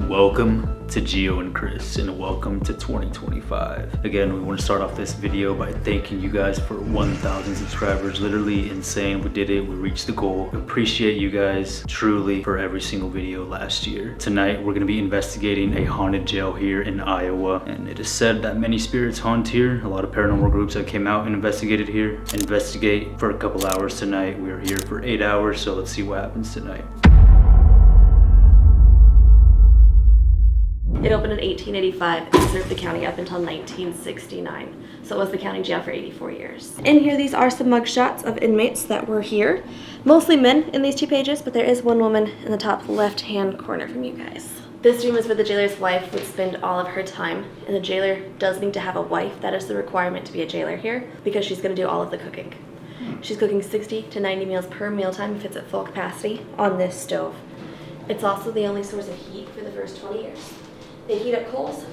Welcome to Gio and Chris, and welcome to 2025. Again, we want to start off this video by thanking you guys for 1,000 subscribers. Literally insane. We did it. We reached the goal. Appreciate you guys truly for every single video last year. Tonight, we're going to be investigating a haunted jail here in Iowa, and it is said that many spirits haunt here. A lot of paranormal groups that came out and investigated here. Investigate for a couple hours tonight. We are here for 8 hours, so let's see what happens tonight. It opened in 1885 and served the county up until 1969. So it was the county jail for 84 years. In here, these are some mugshots of inmates that were here. Mostly men in these 2 pages, but there is one woman in the top left-hand corner from you guys. This room is where the jailer's wife would spend all of her time, and the jailer does need to have a wife. That is the requirement to be a jailer here, because she's going to do all of the cooking. She's cooking 60 to 90 meals per mealtime if it's at full capacity on this stove. It's also the only source of heat for the first 20 years. They heat up coals,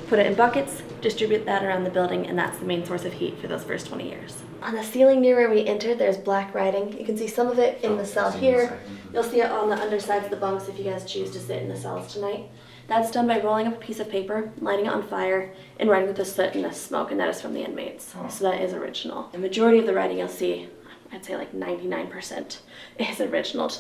put it in buckets, distribute that around the building, and that's the main source of heat for those first 20 years. On the ceiling near where we entered, there's black writing. You can see some of it in the cell here. You'll see it on the undersides of the bunks if you guys choose to sit in the cells tonight. That's done by rolling up a piece of paper, lighting it on fire, and writing with the soot and the smoke, and that is from the inmates. So that is original. The majority of the writing you'll see, I'd say like 99%, is original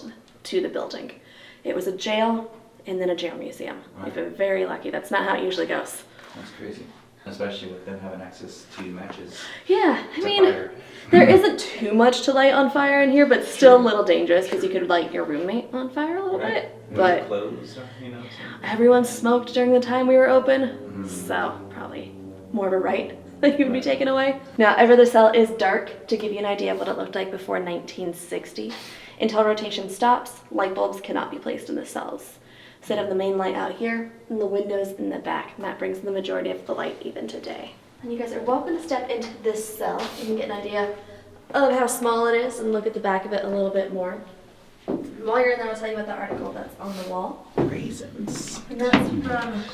to the building. It was a jail, and then a jail museum. Right. We've been very lucky. That's not how it usually goes. That's crazy. Especially with them having access to matches. Yeah, I mean, there isn't too much to light on fire in here, but still a little dangerous because you could light your roommate on fire a little bit. But clothes, everyone smoked during the time we were open, so probably more of a right that you would be taken away. Now, every other cell is dark to give you an idea of what it looked like before 1960. Until rotation stops, light bulbs cannot be placed in the cells. So they have the main light out here and the windows in the back, and that brings the majority of the light even today. And you guys are welcome to step into this cell. You can get an idea of how small it is and look at the back of it a little bit more. While you're in there, I'll tell you about the article that's on the wall. Raisins. And that's from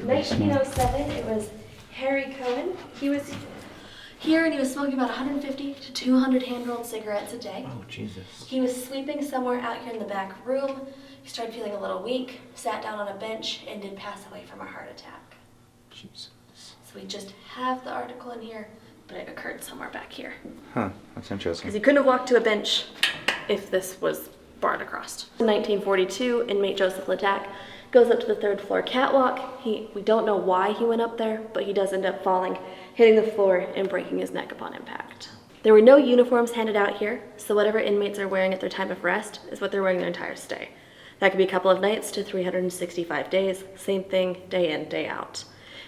1907. It was Harry Cohen. He was here and he was smoking about 150 to 200 hand-rolled cigarettes a day. Oh, Jesus. He was sleeping somewhere out here in the back room. He started feeling a little weak, sat down on a bench, and did pass away from a heart attack. Jesus. So we just have the article in here, but it occurred somewhere back here. Huh, that's interesting. Because he couldn't have walked to a bench if this was barred across. In 1942, inmate Joseph Latak goes up to the 3rd floor catwalk. We don't know why he went up there, but he does end up falling, hitting the floor, and breaking his neck upon impact. There were no uniforms handed out here, so whatever inmates are wearing at their time of rest is what they're wearing their entire stay. That could be a couple of nights to 365 days, same thing day in, day out.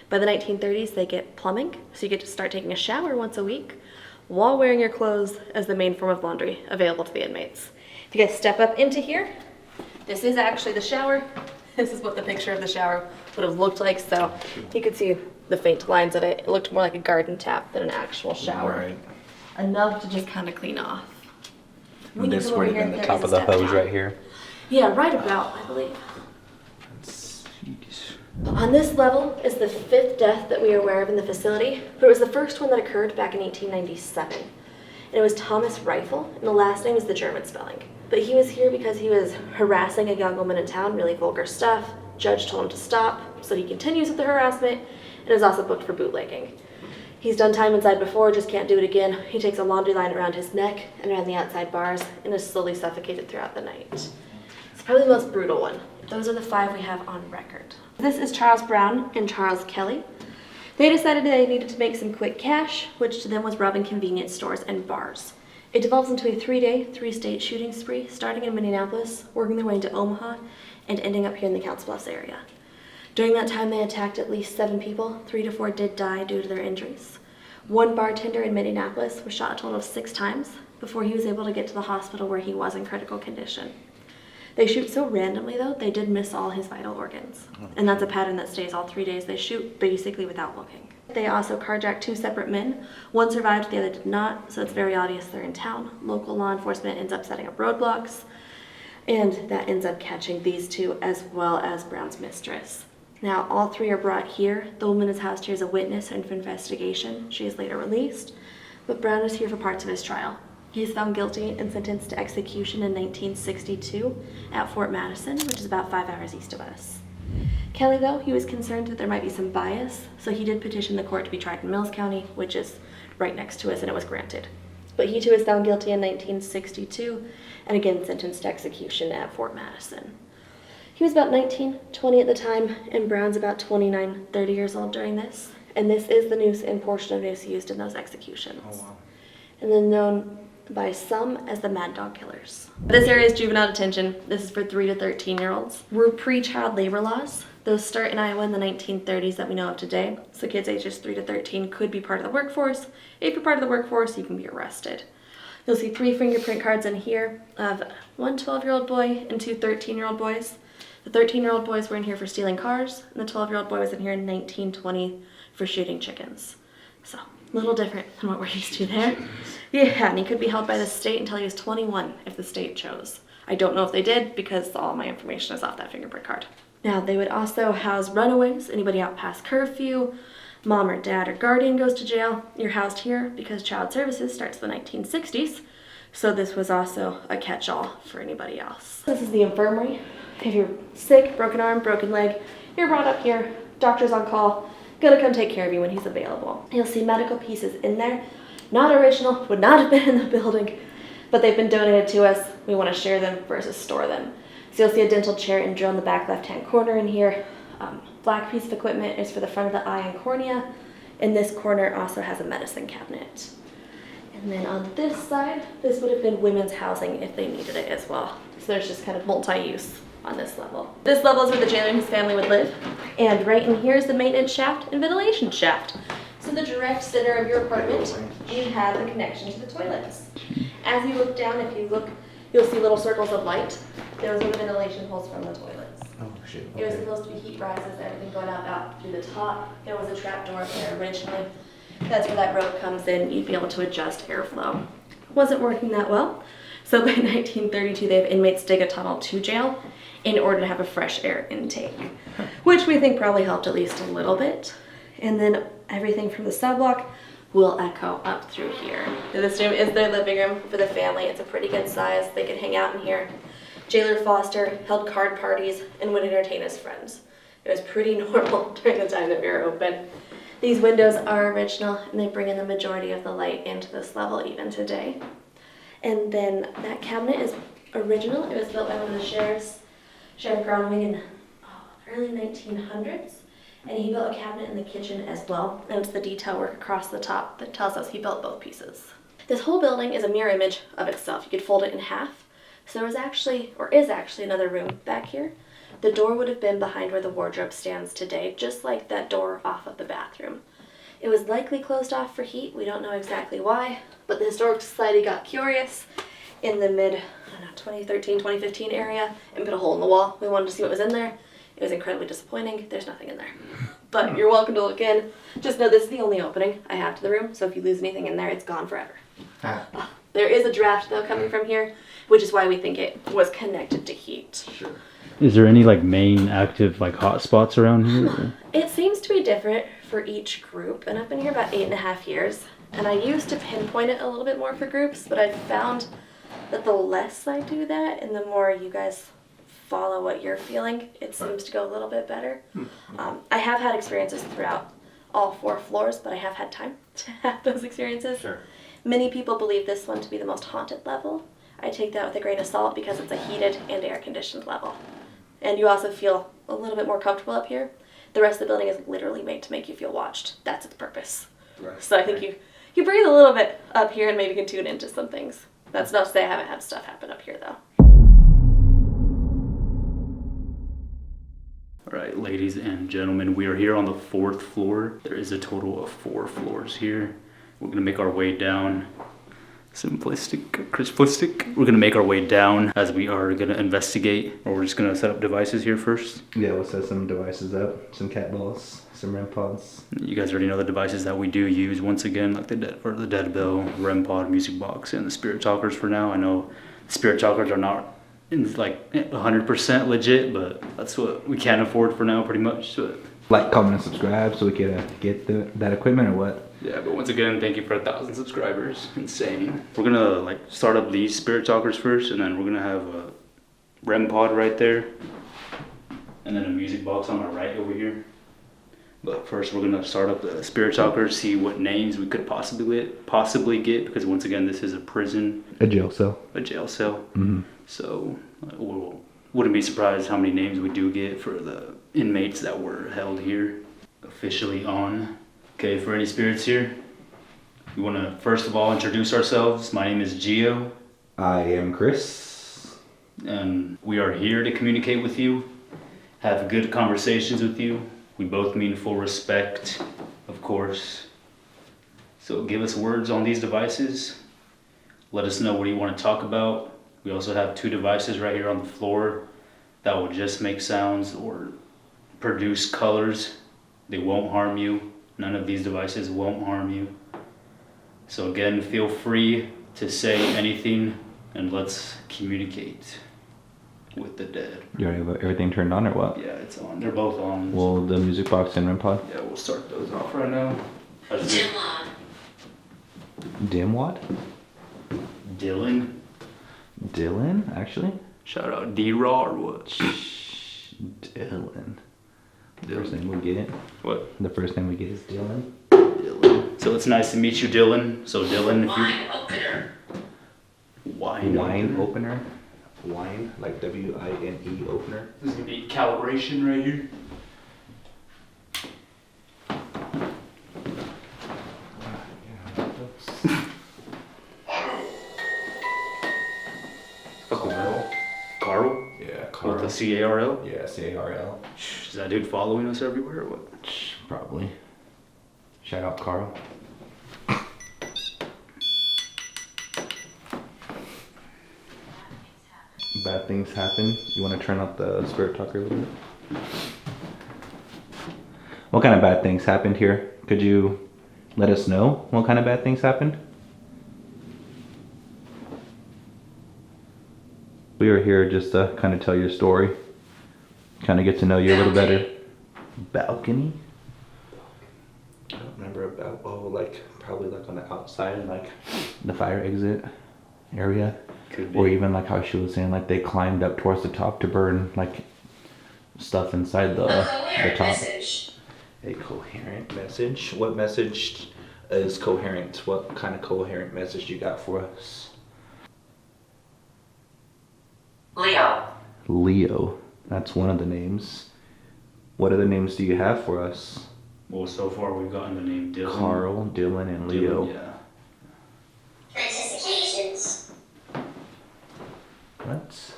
By the 1930s, they get plumbing, so you get to start taking a shower once a week while wearing your clothes as the main form of laundry available to the inmates. If you guys step up into here, this is actually the shower. This is what the picture of the shower would have looked like, so you could see the faint lines of it. It looked more like a garden tap than an actual shower. Right. Enough to just kind of clean off. And this would have been the top of the hose right here. Yeah, right about, I believe. On this level is the 5th death that we are aware of in the facility, but it was the first one that occurred back in 1897. And it was Thomas Rifle, and the last name is the German spelling. But he was here because he was harassing a young woman in town, really vulgar stuff. Judge told him to stop, so he continues with the harassment, and is also booked for bootlegging. He's done time inside before, just can't do it again. He takes a laundry line around his neck and around the outside bars, and is slowly suffocated throughout the night. Probably the most brutal one. Those are the 5 we have on record. This is Charles Brown and Charles Kelly. They decided they needed to make some quick cash, which to them was robbing convenience stores and bars. It develops into a 3-day, 3-state shooting spree, starting in Minneapolis, working their way into Omaha, and ending up here in the Council Bluffs area. During that time, they attacked at least 7 people. 3 to 4 did die due to their injuries. One bartender in Minneapolis was shot a total of 6 times before he was able to get to the hospital where he was in critical condition. They shoot so randomly, though, they did miss all his vital organs. And that's a pattern that stays all 3 days. They shoot basically without looking. They also carjacked 2 separate men. One survived, the other did not, so it's very obvious they're in town. Local law enforcement ends up setting up roadblocks, and that ends up catching these 2 as well as Brown's mistress. Now, all 3 are brought here. The woman is housed here as a witness and for investigation. She is later released, but Brown is here for parts of his trial. He is found guilty and sentenced to execution in 1962 at Fort Madison, which is about 5 hours east of us. Kelly, though, he was concerned that there might be some bias, so he did petition the court to be tried in Mills County, which is right next to us, and it was granted. But he too was found guilty in 1962 and again sentenced to execution at Fort Madison. He was about 19, 20 at the time, and Brown's about 29, 30 years old during this. And this is the noose and portion of noose used in those executions. Oh, wow. And then known by some as the Mad Dog Killers. This area is juvenile detention. This is for 3 to 13-year-olds. We're pre-child labor laws. Those start in Iowa in the 1930s that we know of today. So kids ages 3 to 13 could be part of the workforce. If you're part of the workforce, you can be arrested. You'll see 3 fingerprint cards in here of one 12-year-old boy and 2 13-year-old boys. The 13-year-old boys were in here for stealing cars, and the 12-year-old boy was in here in 1920 for shooting chickens. So, a little different than what we're used to there. Yeah, and he could be held by the state until he was 21 if the state chose. I don't know if they did because all my information is off that fingerprint card. Now, they would also house runaways, anybody out past curfew, mom or dad or guardian goes to jail. You're housed here because child services starts in the 1960s, so this was also a catch-all for anybody else. This is the infirmary. If you're sick, broken arm, broken leg, you're brought up here, doctor's on call, gonna come take care of you when he's available. You'll see medical pieces in there. Not original, would not have been in the building, but they've been donated to us. We want to share them versus store them. So you'll see a dental chair and drill in the back left-hand corner in here. Black piece of equipment is for the front of the eye and cornea. And this corner also has a medicine cabinet. And then on this side, this would have been women's housing if they needed it as well. So there's just kind of multi-use on this level. This level is where the jailer and his family would live. And right in here is the maintenance shaft and ventilation shaft. So the direct center of your apartment, you have the connection to the toilets. As you look down, if you look, you'll see little circles of light. Those are the ventilation holes from the toilets. Oh, shit. It was supposed to be heat rises, everything going out through the top. There was a trap door up there originally. That's where that rope comes in. You'd be able to adjust airflow. Wasn't working that well. So by 1932, they have inmates dig a tunnel to jail in order to have a fresh air intake, which we think probably helped at least a little bit. And then everything from the cell block will echo up through here. This room is their living room for the family. It's a pretty good size. They can hang out in here. Jailer Foster held card parties and would entertain his friends. It was pretty normal during the time that we were open. These windows are original and they bring in the majority of the light into this level even today. And then that cabinet is original. It was built by one of the sheriffs, Sheriff Groundwing, in early 1900s. And he built a cabinet in the kitchen as well. And it's the detail work across the top that tells us he built both pieces. This whole building is a mirror image of itself. You could fold it in half. So there was actually, or is actually, another room back here. The door would have been behind where the wardrobe stands today, just like that door off of the bathroom. It was likely closed off for heat. We don't know exactly why, but the Historical Society got curious in the mid 2013, 2015 area and put a hole in the wall. We wanted to see what was in there. It was incredibly disappointing. There's nothing in there. But you're welcome to look in. Just know this is the only opening I have to the room, so if you lose anything in there, it's gone forever. There is a draft, though, coming from here, which is why we think it was connected to heat. Sure. Is there any like main active like hot spots around here? It seems to be different for each group, and I've been here about 8.5 years, and I used to pinpoint it a little bit more for groups, but I've found that the less I do that and the more you guys follow what you're feeling, it seems to go a little bit better. I have had experiences throughout all 4 floors, but I have had time to have those experiences. Sure. Many people believe this one to be the most haunted level. I take that with a grain of salt because it's a heated and air-conditioned level. And you also feel a little bit more comfortable up here. The rest of the building is literally made to make you feel watched. That's its purpose. Right. So I think you breathe a little bit up here and maybe can tune into some things. That's not to say I haven't had stuff happen up here, though. All right, ladies and gentlemen, we are here on the 4th floor. There is a total of 4 floors here. We're gonna make our way down. Simplistic, crisplistic. We're gonna make our way down as we are gonna investigate, or we're just gonna set up devices here first. Yeah, we'll set some devices up, some cat balls, some REM pods. You guys already know the devices that we do use. Once again, like the dead bell, REM pod, music box, and the spirit talkers for now. I know the spirit talkers are not like 100% legit, but that's what we can afford for now, pretty much. So, Like, comment, and subscribe so we can get that equipment or what? yeah, but once again, thank you for 1,000 subscribers. Insane. We're gonna like start up these spirit talkers first, and then we're gonna have a REM pod right there. and then a music box on my right over here. But first we're gonna start up the spirit talker, see what names we could possibly get, because once again this is a prison. A jail cell. A jail cell. Mm-hmm. So wouldn't be surprised how many names we do get for the inmates that were held here. Officially on. Okay, for any spirits here, we want to first of all introduce ourselves. My name is Gio. I am Chris. And we are here to communicate with you, have good conversations with you. We both mean full respect, of course. So give us words on these devices. Let us know what you want to talk about. We also have 2 devices right here on the floor that will just make sounds or produce colors. They won't harm you. None of these devices won't harm you. So again, feel free to say anything and let's communicate with the dead. You already have everything turned on or what? Yeah, it's on. They're both on. Well, the music box and REM pod? Yeah, we'll start those off right now. Dim what? Dylan. Dylan, actually? Shout out D-Raw or what? Dylan. The first name we get. What? The first name we get is Dylan. Dylan. So it's nice to meet you, Dylan. So Dylan, if you... Wine opener. Wine, like W-I-N-E opener. This is gonna be calibration right here. Carl? Yeah, With the C-A-R-L? Yeah, C-A-R-L. Is that dude following us everywhere or what? Probably. Shout out Carl. Bad things happen. You want to turn up the spirit talker a little bit? What kind of bad things happened here? Could you let us know what kind of bad things happened? We are here just to kind of tell your story. Kind of get to know you a little better. Balcony? I don't remember about, like probably like on the outside, like the fire exit area. Could be. Or even like how she was saying, like they climbed up towards the top to burn like stuff inside the top. Message. A coherent message? What message is coherent? What kind of coherent message you got for us? Leo. Leo. That's one of the names. What other names do you have for us? Well, so far we've gotten the name Dylan. Carl, Dylan, and Leo. Dylan, yeah. Momentous occasions. What?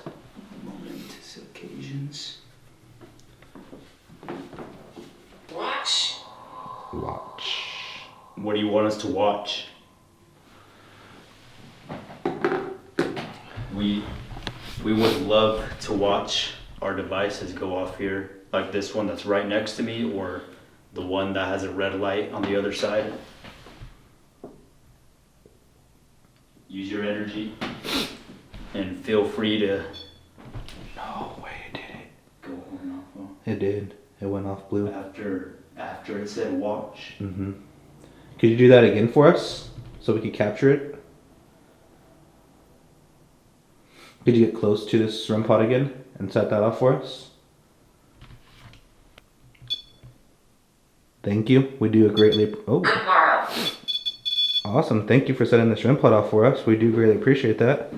Momentous occasions. Watch. Watch. What do you want us to watch? We would love to watch our devices go off here, like this one that's right next to me, or the one that has a red light on the other side. Use your energy and feel free to... No way it didn't. Go on off. It did. It went off blue. After it said watch. Mm-hmm. Could you do that again for us so we could capture it? Could you get close to this REM pod again and set that off for us? Thank you. We do greatly. Oh, I'm Carl. awesome. Thank you for setting this REM pod off for us. We do greatly appreciate that.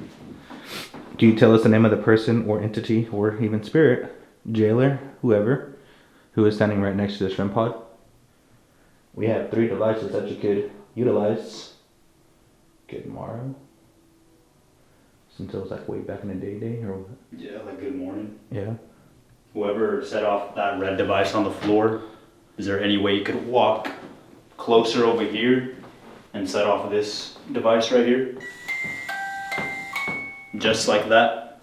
Can you tell us the name of the person or entity or even spirit, jailer, whoever, who is standing right next to this REM pod? We have 3 devices that you could utilize. Good morrow. Since it was like way back in the day or what? Yeah, like good morning. Yeah. Whoever set off that red device on the floor, is there any way you could walk closer over here and set off this device right here? Just like that.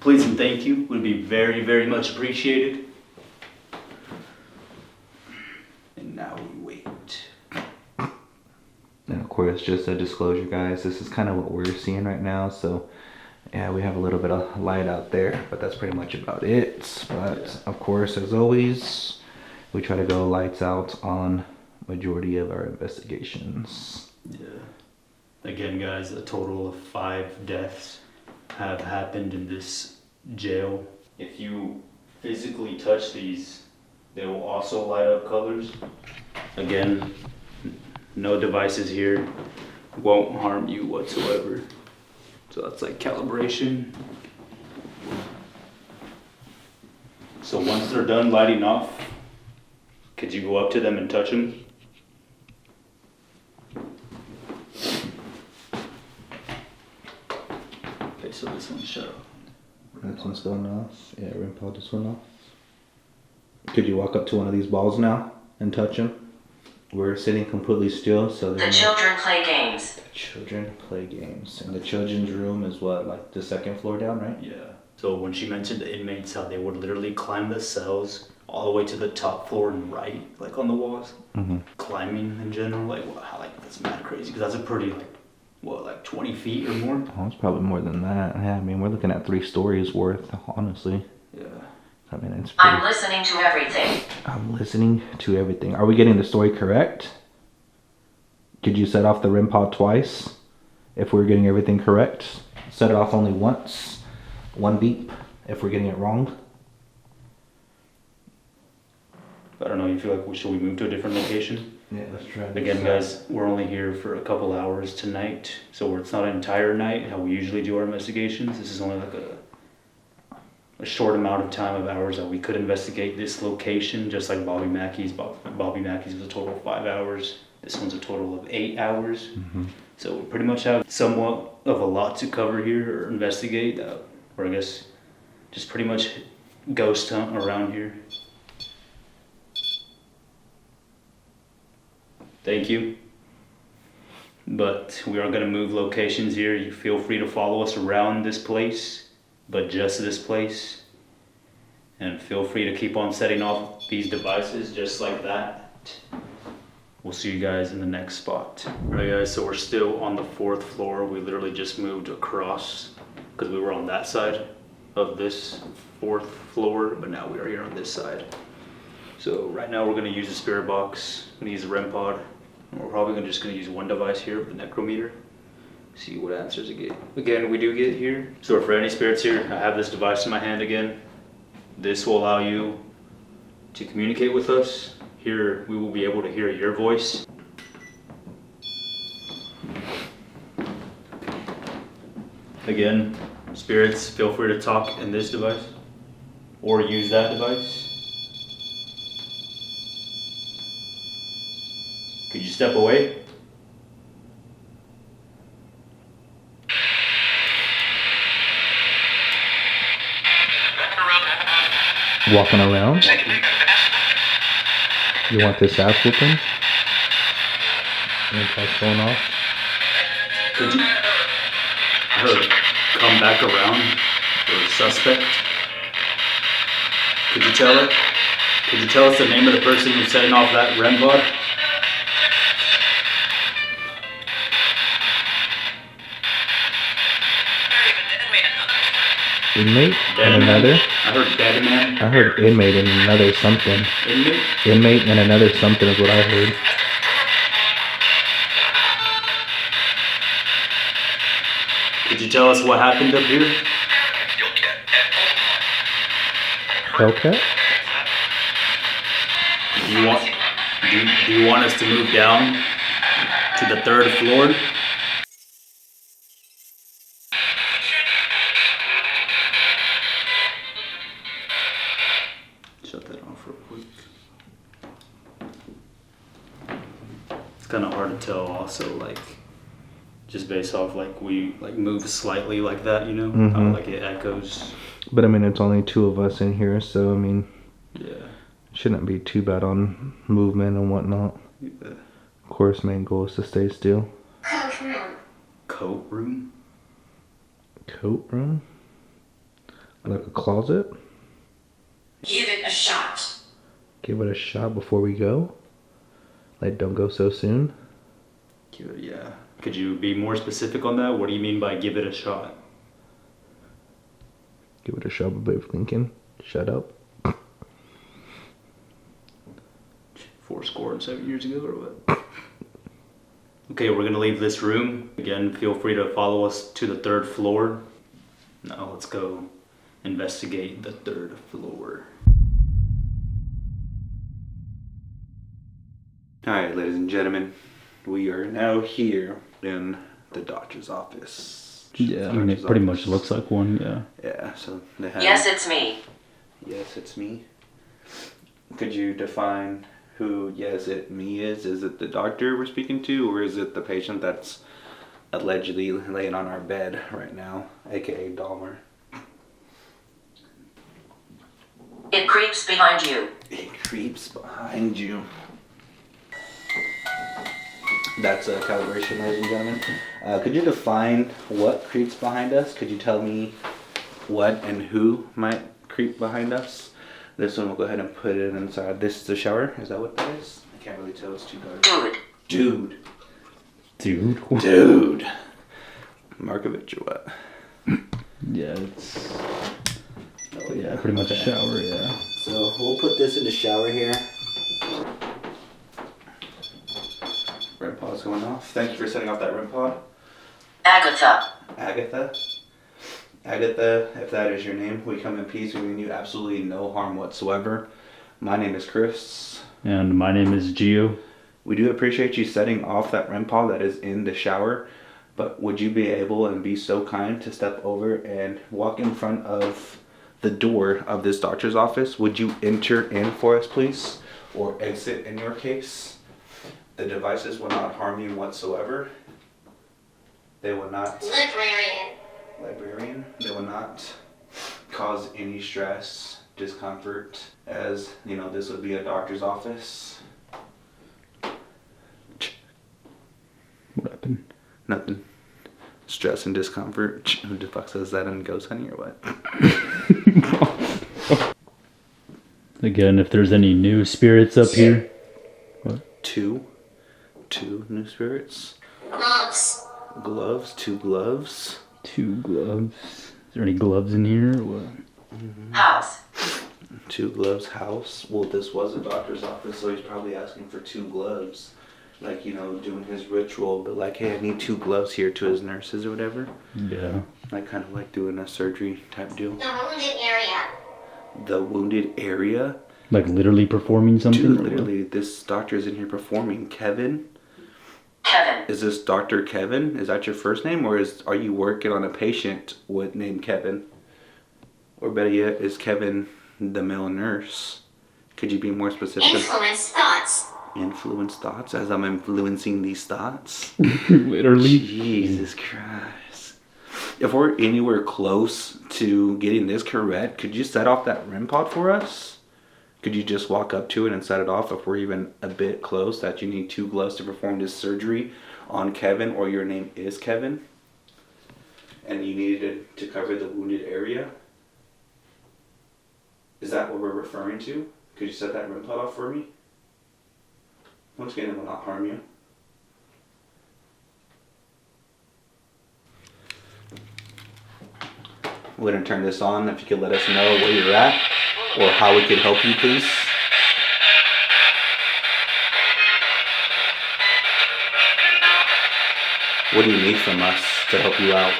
Please and thank you would be very, very much appreciated. And now we wait. And of course, just a disclosure, guys, this is kind of what we're seeing right now. So yeah, we have a little bit of light out there, but that's pretty much about it. But of course, as always, we try to go lights out on majority of our investigations. Yeah. Again, guys, a total of 5 deaths have happened in this jail If you physically touch these, they will also light up colors. Again, no devices here, won't harm you whatsoever. So that's like calibration. So once they're done lighting off, could you go up to them and touch them? Okay, so this one's shut off. That one's going off. Yeah, REM pod this one off. Could you walk up to one of these balls now and touch them? We're sitting completely still, so The children play games. children play games. And the children's room is what, like the second floor down, right? Yeah. So when she mentioned the inmates, how they would literally climb the cells all the way to the top floor and right, like on the walls. Mm-hmm. Climbing in general, like, wow, like that's mad crazy because that's a pretty, like, what, like 20 feet or more? Oh, it's probably more than that. Yeah, I mean, we're looking at 3 stories worth, honestly. Yeah. I mean, it's pretty... I'm listening to everything. I'm listening to everything. Are we getting the story correct? Could you set off the REM pod twice? If we're getting everything correct? Set it off only once? 1 beep if we're getting it wrong? I don't know, you feel like should we move to a different location? Yeah, let's try this. Again, guys, we're only here for a couple hours tonight, so it's not an entire night how we usually do our investigations. This is only like a short amount of time of hours that we could investigate this location, just like Bobby Mackey's. Bobby Mackey's was a total of 5 hours. This one's a total of 8 hours. Mm-hmm. So we pretty much have somewhat of a lot to cover here or investigate, or I guess just pretty much ghost hunt around here. Thank you. But we are going to move locations here. You feel free to follow us around this place, but just this place. And feel free to keep on setting off these devices just like that. We'll see you guys in the next spot. Alright guys, so we're still on the 4th floor. We literally just moved across because we were on that side of this 4th floor, but now we are here on this side. So right now we're going to use the spirit box. I'm going to use the REM pod. And we're probably just going to use one device here, the necrometer. See what answers we get. Again, we do get here. So for any spirits here, I have this device in my hand again. This will allow you to communicate with us. Here we will be able to hear your voice. Again, spirits, feel free to talk in this device or use that device. Could you step away? Walking around? You want this ass whooping? Any talks going off? Could you? I heard come back around for a suspect. Could you tell it? Could you tell us the name of the person who's setting off that REM pod? Inmate? Dead And man? another? I heard dead man. I heard inmate and another something. Inmate? Inmate and another something is what I heard. Could you tell us what happened up here? Hellcat? Do you want us to move down to the 3rd floor? Shut that off real quick. It's kind of hard to tell also, like, just based off like we like move slightly like that, you know? How Mhm. like it echoes. But I mean, it's only 2 of us in here, so I mean, Yeah. shouldn't be too bad on movement and whatnot. Yeah. Of course, main goal is to stay still. Coat room? Coat room? Like a closet? Give it a shot. Give it a shot before we go? Like, don't go so soon? Yeah. Could you be more specific on that? What do you mean by give it a shot? Give it a shot, Babe Lincoln. Shut up. 7 years ago or what? Okay, we're gonna leave this room. Again, feel free to follow us to the 3rd floor. Now let's go investigate the 3rd floor. Alright, ladies and gentlemen, we are now here in the doctor's office. Yeah, I mean, it pretty much looks like one, yeah. Yeah, so they have... Yes, it's me. Yes, it's me. Could you define who yes, it me is? Is it the doctor we're speaking to, or is it the patient that's allegedly laying on our bed right now, aka Dahmer? It creeps behind you. It creeps behind you. That's a calibration, ladies and gentlemen. Could you define what creeps behind us? Could you tell me what and who might creep behind us? This one, we'll go ahead and put it inside. This is the shower. Is that what that is? I can't really tell. It's too dark. Dude. Dude. Markovich or what? Yeah, it's... Oh, Yeah, pretty much a shower, yeah. So we'll put this in the shower here. REM pod's going off. Thank you for setting off that REM pod. Agatha. Agatha, if that is your name, we come in peace. We mean you absolutely no harm whatsoever. My name is Chris. And my name is Gio. We do appreciate you setting off that REM pod that is in the shower. But would you be able and be so kind to step over and walk in front of the door of this doctor's office? Would you enter in for us, please? Or exit in your case? The devices will not harm you whatsoever. They will not... Librarian. They will not cause any stress, discomfort, as, you know, this would be a doctor's office. What happened? Nothing. Stress and discomfort. Who the fuck says that in Ghost Hunting or what? Again, if there's any new spirits up here. What? Two new spirits. Gloves. 2 gloves. 2 gloves. Is there any gloves in here or what? House. 2 gloves. House. Well, this was a doctor's office, so he's probably asking for 2 gloves. Like, you know, doing his ritual, but like, hey, I need 2 gloves here to his nurses or whatever. Yeah. Like, kind of like doing a surgery type deal. The wounded area. The wounded area? Like literally performing something? Dude, or what? literally, this doctor is in here performing. Kevin? Kevin. Is this Dr. Kevin? Is that your first name? Or are you working on a patient with named Kevin? Or better yet, is Kevin the male nurse? Could you be more specific? Influence thoughts as I'm influencing these thoughts? Literally? Jesus Christ. If we're anywhere close to getting this correct, could you set off that REM pod for us? Could you just walk up to it and set it off if we're even a bit close that you need 2 gloves to perform this surgery on Kevin, or your name is Kevin, and you needed it to cover the wounded area? Is that what we're referring to? Could you set that REM pod off for me? Once again, it will not harm you. We're going to turn this on. If you could let us know where you're at or how we could help you, please. What do you need from us to help you out?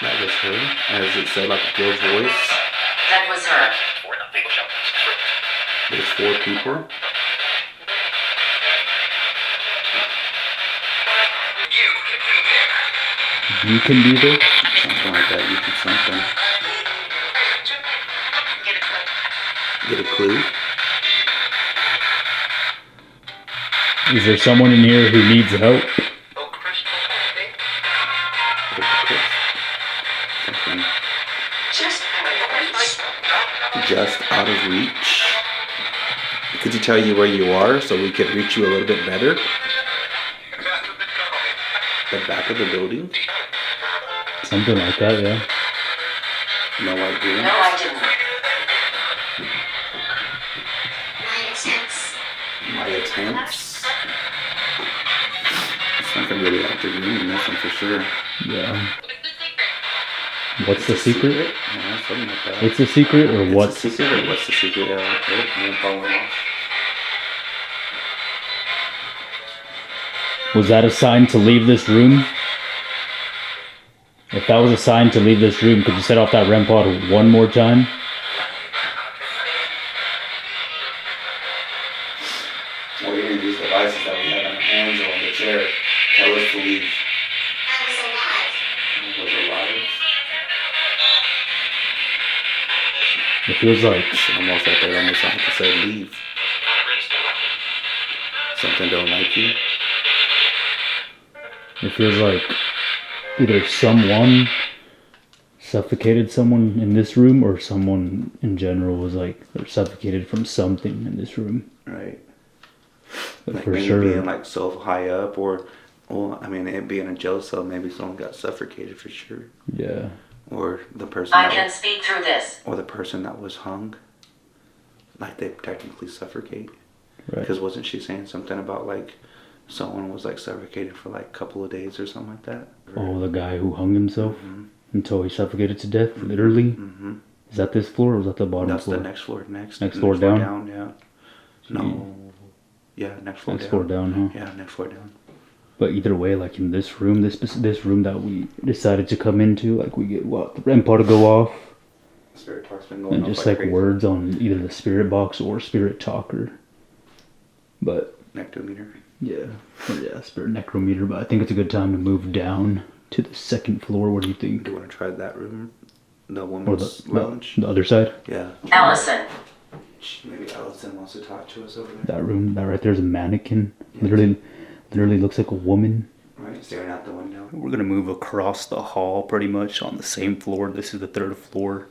That was her, as it said, like a girl's voice. That was her. There's 4 people. You can do this? Something like that. You can something. Get a clue. Is there someone in here who needs help? Something. Just out of reach. Could you tell you where you are so we could reach you a little bit better? The back of the building? Something like that, yeah. No idea. No, I didn't. My attempts. It's not gonna really out the room in this one for sure. Yeah. What's the secret? Yeah, something like that. It's a secret or It's what's a secret or what's the secret? Yeah, I'm following off. Was that a sign to leave this room? If that was a sign to leave this room, could you set off that REM pod one more time? Or any of these devices that we have on our hands or on the chair tell us to leave. I was alive. Was it alive? It feels like It's almost like they almost have to say leave. Something don't like you. it feels like either someone suffocated someone in this room, or someone in general was like they're suffocated from something in this room. Right. But Like for maybe sure, being like so high up, or, well, I mean, it being a jail cell, maybe someone got suffocated for sure. yeah. Or the person I that can was, speak through this. or the person that was hung. Like they technically suffocate. Right. Because wasn't she saying something about like someone was like suffocated for like a couple of days or something like that? Oh, the guy who hung himself Mm-hmm. until he suffocated to death, literally. Mm-hmm. Is that this floor or was that the bottom That's floor? the next floor. Next floor down? Yeah. No. Yeah, next floor Next down. floor down, huh? Yeah, next floor down. But either way, like in this room, this room that we decided to come into, like we get the REM pod to go off, Spirit talk's been going and off just like crazy. words on either the spirit box or spirit talker. But Nectometer. yeah, spirit necrometer. But I think it's a good time to move down to the second floor. What do you think? Do you want to try that room? The Or women's lounge? the other side? Yeah. Allison. Maybe Allison wants to talk to us over there. That room, that right there's a mannequin. Literally looks like a woman. Right, staring out the window. We're gonna move across the hall pretty much on the same floor. This is the third floor.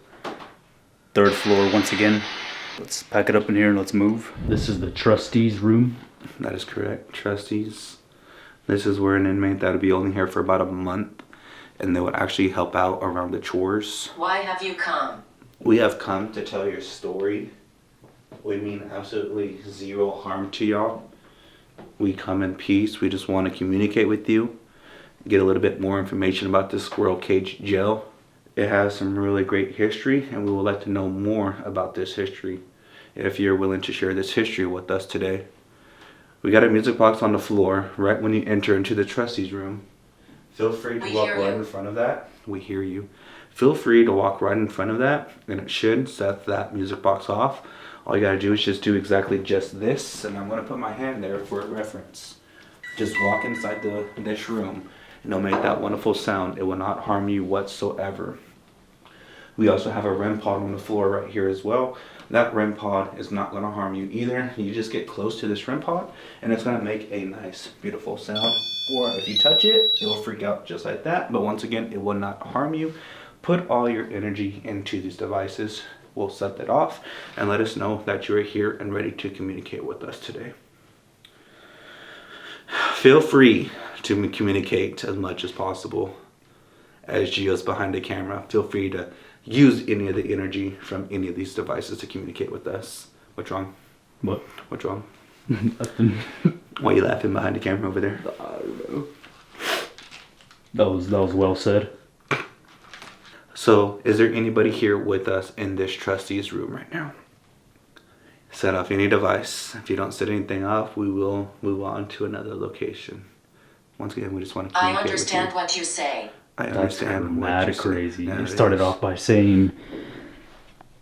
Third floor once again. Let's pack it up in here and let's move. This is the trustees room. That is correct. Trustees. This is where an inmate that would be only here for about a month, and they would actually help out around the chores. Why have you come? We have come to tell your story. We mean absolutely zero harm to y'all. We come in peace. We just want to communicate with you, get a little bit more information about the Squirrel Cage Jail. It has some really great history, and we would like to know more about this history. If you're willing to share this history with us today. We got a music box on the floor right when you enter into the trustees room. Feel free to We walk hear right you. in front of that. We hear you. Feel free to walk right in front of that, and it should set that music box off. All you gotta do is just do exactly just this, and I'm gonna put my hand there for reference. Just walk inside this room, and it'll make that wonderful sound. It will not harm you whatsoever. We also have a REM pod on the floor right here as well. That REM pod is not gonna harm you either. You just get close to this REM pod, and it's gonna make a nice, beautiful sound. Or if you touch it, it'll freak out just like that. But once again, it will not harm you. Put all your energy into these devices. We'll set that off and let us know that you're here and ready to communicate with us today. Feel free to communicate as much as possible. As Gio's behind the camera, feel free to use any of the energy from any of these devices to communicate with us. What's wrong? What? What's wrong? Nothing. Why are you laughing behind the camera over there? I don't know. That was well said. So, is there anybody here with us in this trustees room right now? Set off any device. If you don't set anything off, we will move on to another location. Once again, we just want to I communicate understand with you. what you say. I That's understand what mad you say. crazy. Yeah, You it started is. off by saying,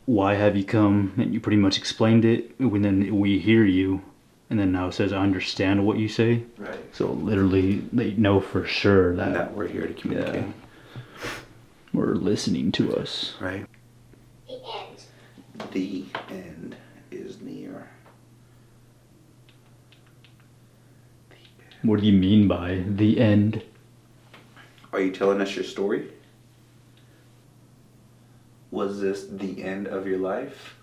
"Why have you come?" and you pretty much explained it. And then we hear you, and then now it says, "I understand what you say." Right. So literally, they know for sure that, That we're here to communicate. we're listening to us. Right. The end. The end is near. What do you mean by the end? Are you telling us your story? Was this the end of your life?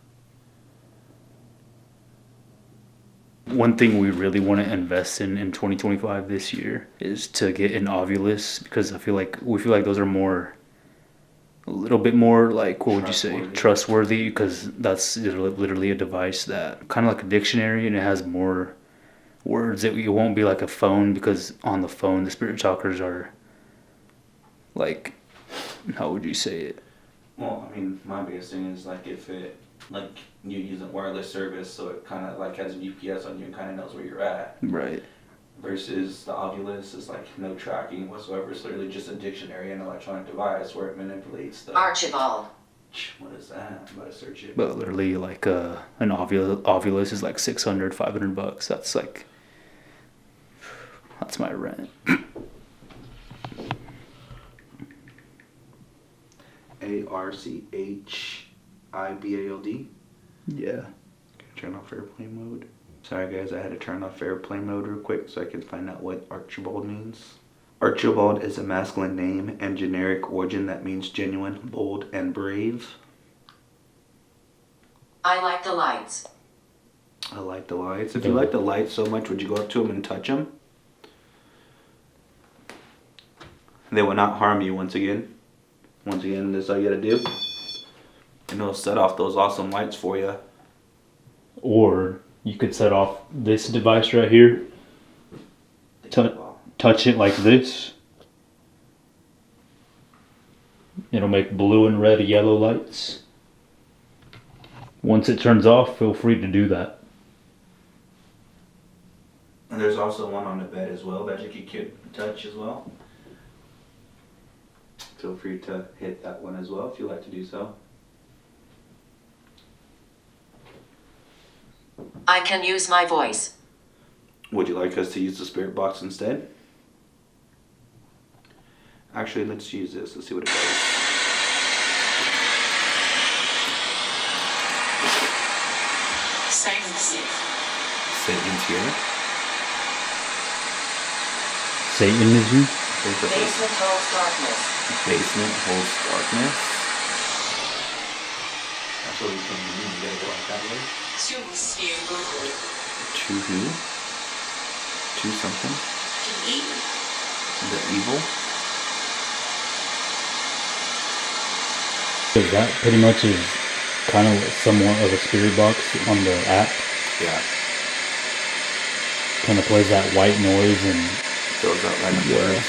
One thing we really want to invest in 2025 this year is to get an ovulus, because we feel like those are a little bit more like, what would you say, trustworthy, because that's literally a device that kind of like a dictionary, and it has more words. It won't be like a phone, because on the phone the spirit talkers are like, how would you say it? Well, I mean, my biggest thing is like if it, like you use a wireless service, so it kind of like has a GPS on you and kind of knows where you're at. Right. versus the ovulus is like no tracking whatsoever. It's literally just a dictionary and electronic device where it manipulates the. Archibald. What is that? I'm about to search it. But literally, like an ovulus is like 600, $500. That's my rent. ARCHIBALD. Yeah. Turn off airplane mode. Sorry guys, I had to turn off airplane mode real quick so I could find out what Archibald means. Archibald is a masculine name and generic origin that means genuine, bold, and brave. I like the lights. I like the lights. If you like the lights so much, would you go up to them and touch them? They will not harm you once again. Once again, this is all you gotta do. And it'll set off those awesome lights for you. Or you could set off this device right here. Touch it like this. It'll make blue and red, yellow lights. Once it turns off, feel free to do that. And there's also one on the bed as well that you could touch as well. Feel free to hit that one as well if you like to do so. I can use my voice. Would you like us to use the spirit box instead? Actually, let's use this. Let's see what it does. Satan's here. Satan is you? Basement holds darkness. Basement holds darkness. That's what we can do. You gotta go out that way. To who? To something? The evil? Because that pretty much is kind of somewhat of a spirit box on the app. Yeah. Kind of plays that white noise and Throws out random words.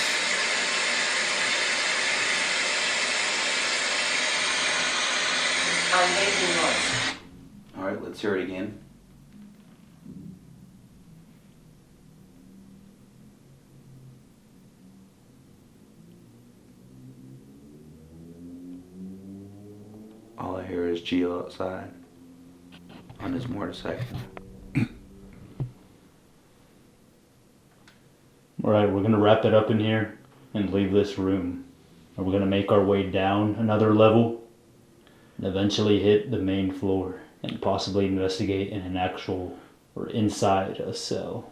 I'm making noise. Alright, let's hear it again. All I hear is Gio outside on his motorcycle. Alright, we're gonna wrap it up in here and leave this room. And we're gonna make our way down another level and eventually hit the main floor and possibly investigate in an actual or inside a cell.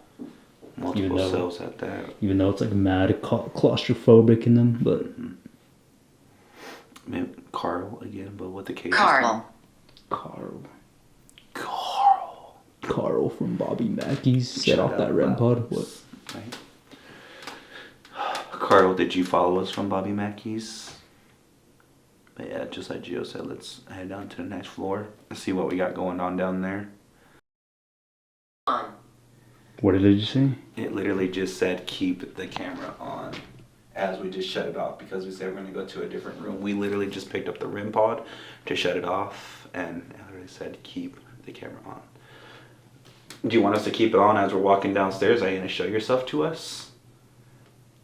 Multiple cells at that. Even though it's like mad claustrophobic in them, but Maybe Carl again, but with the K. Carl. Carl Carl. from Bobby Mackey's set off that REM pod. What? Right. Carl, did you follow us from Bobby Mackey's? But yeah, just like Gio said, let's head down to the next floor and see what we got going on down there. What did you say? It literally just said keep the camera on as we just shut it off because we said we're going to go to a different room. We literally just picked up the REM pod to shut it off and it literally said keep the camera on. Do you want us to keep it on as we're walking downstairs? Are you going to show yourself to us?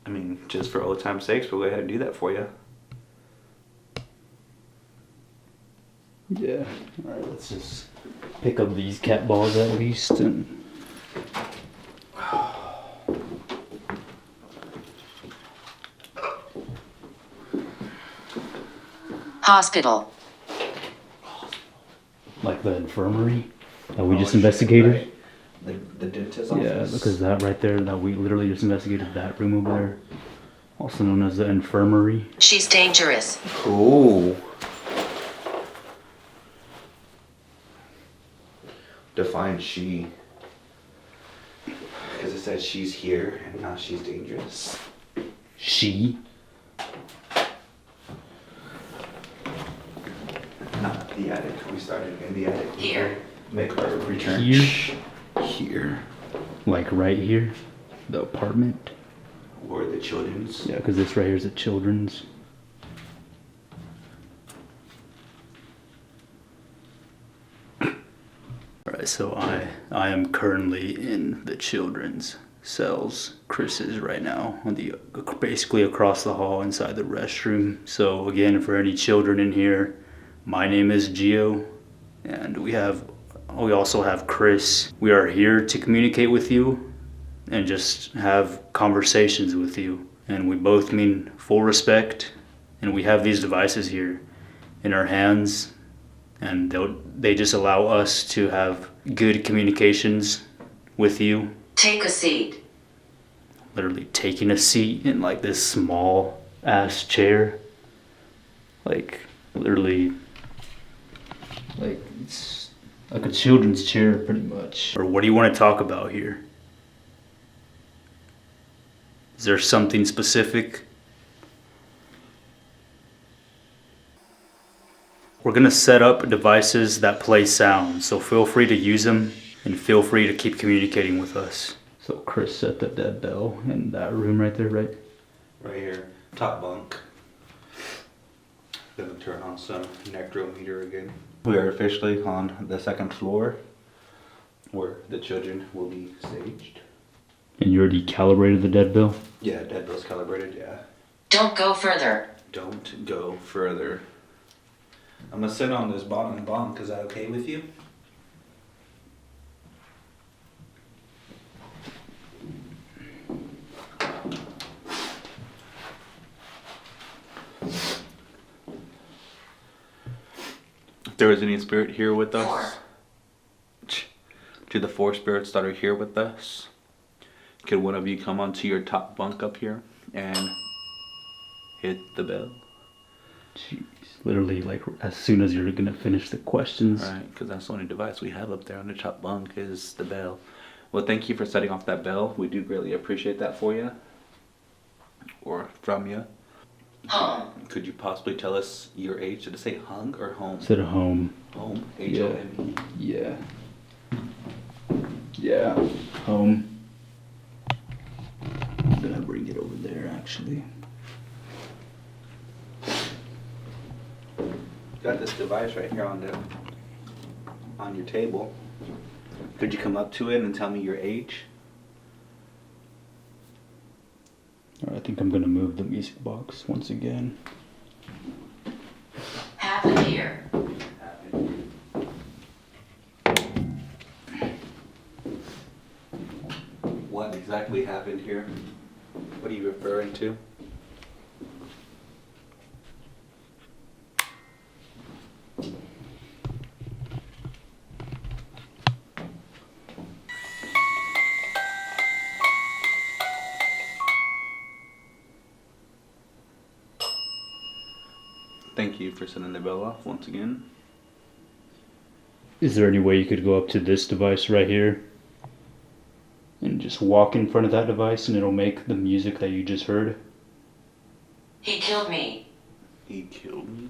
I mean, just for old time's sakes, we'll go ahead and do that for you. Yeah. Alright, let's just pick up these cat balls at least and Hospital. like the infirmary that we just investigated. Right. The dentist office? Yeah, because that right there, that we literally just investigated that room over there. Also known as the infirmary. She's dangerous. Cool. Define she. Because it says she's here and now she's dangerous. She? Not the attic. We started in the attic. Here. Make our return. Here? Here. Like right here? The apartment? Or the children's. Yeah, because this right here is a children's. Alright, so I am currently in the children's cells Chris is right now, on the basically across the hall inside the restroom. So again, for any children in here, my name is Gio, and we also have Chris. We are here to communicate with you and just have conversations with you, and we both mean full respect. And we have these devices here in our hands, and they just allow us to have good communications with you. Take a seat. Literally taking a seat in like this small ass chair, like literally, like it's like a children's chair pretty much. Or what do you want to talk about here? Is there something specific? We're gonna set up devices that play sound, so feel free to use them and feel free to keep communicating with us. So Chris set up that bell in that room right there, right? Right here, top bunk. Gonna turn on some necrometer again. We are officially on the second floor where the children will be staged. And you already calibrated the dead bell? Yeah, dead bell's calibrated, yeah. Don't go further. Don't go further. I'm gonna sit on this bottom bunk. Is that okay with you? If there was any spirit here with us, to the 4 spirits that are here with us, could one of you come onto your top bunk up here and hit the bell? Jeez, literally like as soon as you're gonna finish the questions. Right, because that's the only device we have up there on the top bunk is the bell. Well, thank you for setting off that bell. We do greatly appreciate that for you. Or from you. Home. Could you possibly tell us your age? Did it say hung or home? Sit at home. Home. H-O-M-E. Yeah. Yeah. Home. I'm gonna bring it over there actually. Got this device right here on your table. Could you come up to it and tell me your age? Alright, I think I'm gonna move the music box once again. Half a year. What exactly happened here? What are you referring to? Thank you for setting the bell off once again. Is there any way you could go up to this device right here and just walk in front of that device and it'll make the music that you just heard? He killed me. He killed me?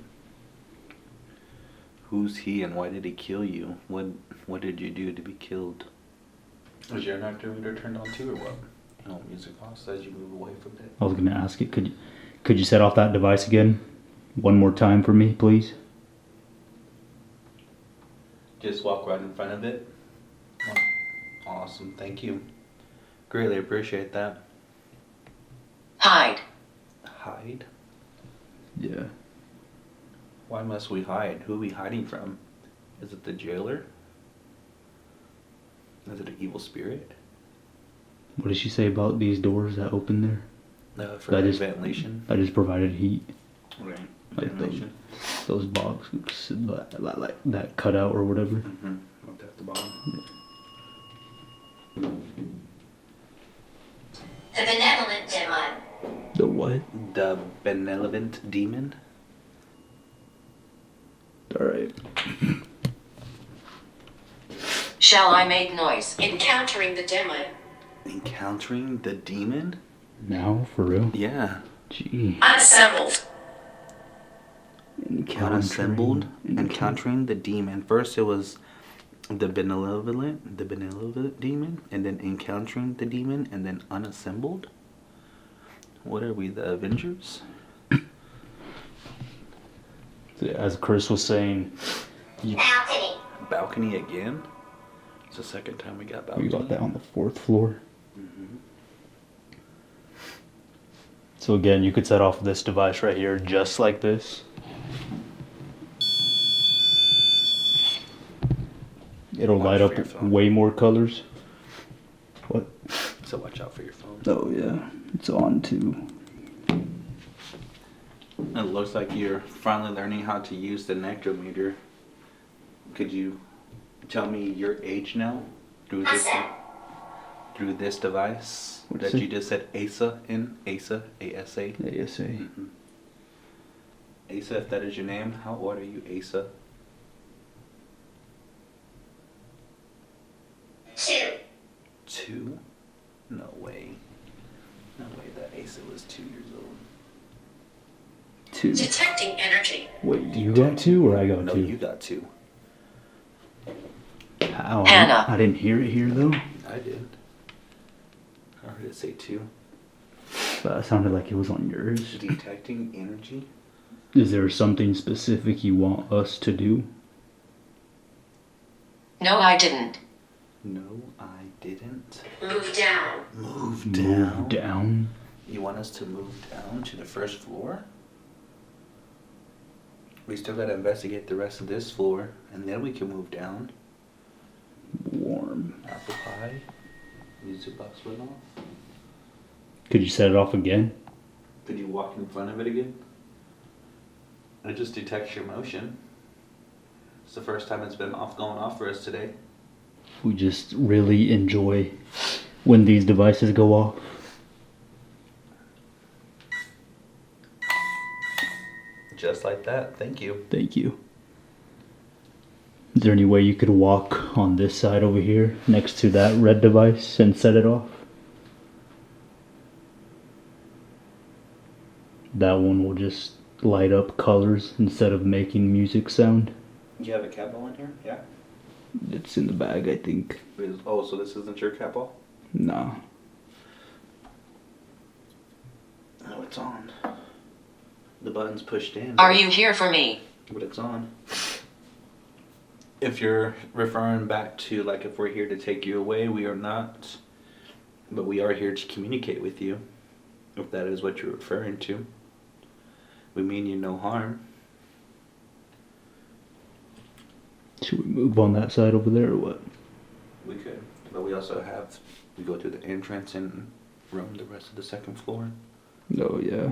Who's he and why did he kill you? What did you do to be killed? Was your necrometer turned on too or what? No, music off as you move away from it. I was gonna ask it, could you set off that device again? One more time for me, please? Just walk right in front of it. Oh, awesome, thank you. Greatly appreciate that. Hide. Hide? Yeah. Why must we hide? Who are we hiding from? Is it the jailer? Is it an evil spirit? What did she say about these doors that open there? For ventilation? I just provided heat. Right. Like Ventilation. those boxes like that cut out or whatever. Mm-hmm. Up at the bottom. The benevolent demon. The what? The benevolent demon? Alright. Shall I make noise? Encountering the demon. Encountering the demon? Now, for real? Yeah. Gee. Unassembled. Unassembled. Encountering the demon. First it was the benevolent demon, and then encountering the demon, and then unassembled. What are we, the Avengers? As Chris was saying, Balcony. Balcony again? It's the second time we got balcony. we got that on the 4th floor. So again, you could set off this device right here just like this. It'll Watch light for up your phone. way more colors. What? So watch out for your phone. Oh yeah, it's on too. It looks like you're finally learning how to use the necrometer. Could you tell me your age now through this device What'd that you say? you just said ASA in? ASA, ASA. ASA. ASA, if that is your name, how old are you, ASA? 2. 2? No way. No way that ASA was 2 years old. 2. Detecting energy. Wait, you got 2 or I got 2? No, you got 2. How? Hannah. I didn't hear it here though. I did. I heard it say 2. But it sounded like it was on yours. Detecting energy? Is there something specific you want us to do? No, I didn't. No, I didn't. Move down. Move Move down. You want us to move down to the first floor? We still gotta investigate the rest of this floor, and then we can move down. Warm. Apple pie. Music box went off. Could you set it off again? Could you walk in front of it again? It just detects your motion. It's the first time it's been going off for us today. We just really enjoy when these devices go off. Just like that. Thank you. Thank you. Is there any way you could walk on this side over here next to that red device and set it off? That one will just light up colors instead of making music sound. You have a cat ball in here? Yeah. It's in the bag, I think. Oh, so this isn't your cat ball? Nah. No, it's on. The button's pushed in. Are you here for me? But it's on. If you're referring back to, like, if we're here to take you away, we are not. But we are here to communicate with you. If that is what you're referring to. We mean you no harm. Should we move on that side over there or what? We could. But we also have, we go through the entrance and roam the rest of the second floor. Oh yeah.